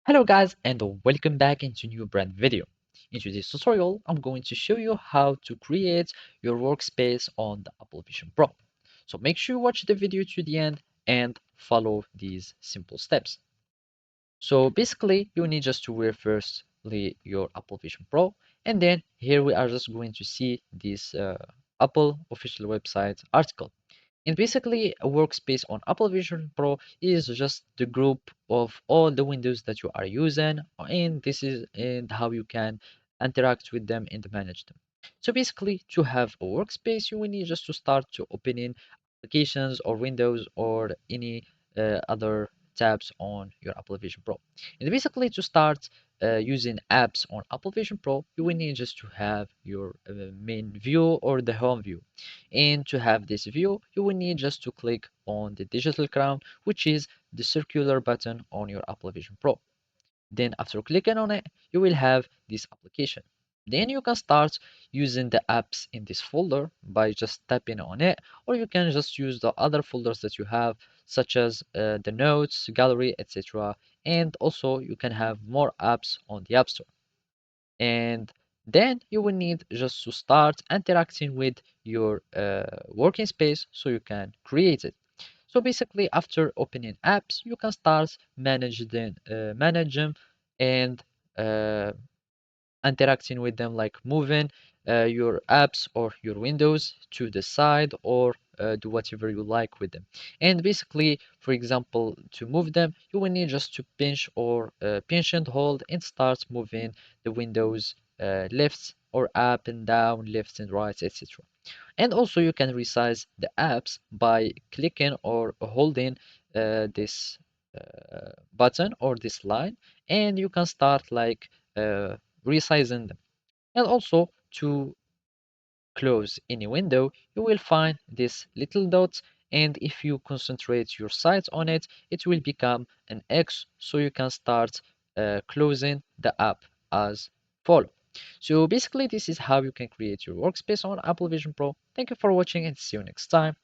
Hello guys and welcome back into new brand video. In today's tutorial, I'm going to show you how to create your workspace on the Apple Vision Pro. So make sure you watch the video to the end and follow these simple steps. So basically, you need just to wear firstly your Apple Vision Pro, and then here we are just going to see this Apple official website article. And basically, a workspace on Apple Vision Pro is just the group of all the windows that you are using, and this is and how you can interact with them and manage them. So basically, to have a workspace, you will need just to start to opening applications or windows or any other tabs on your Apple Vision Pro. And basically, to start using apps on Apple Vision Pro, you will need just to have your main view or the home view. And to have this view, you will need just to click on the digital crown, which is the circular button on your Apple Vision Pro. Then after clicking on it, you will have this application. Then you can start using the apps in this folder by just tapping on it, or you can just use the other folders that you have, such as the notes, gallery, etc. And also you can have more apps on the App Store. And then you will need just to start interacting with your working space so you can create it. So basically, after opening apps, you can start manage them and uh, interacting with them, like moving your apps or your windows to the side or do whatever you like with them. And basically, for example, to move them, you will need just to pinch or pinch and hold and start moving the windows left or up and down, left and right, etc. And also you can resize the apps by clicking or holding this button or this line, and you can start like resizing them. And also to close any window, you will find this little dot, and if you concentrate your sight on it, it will become an X, so you can start closing the app as follow. So basically, this is how you can create your workspace on Apple Vision Pro. Thank you for watching and see you next time.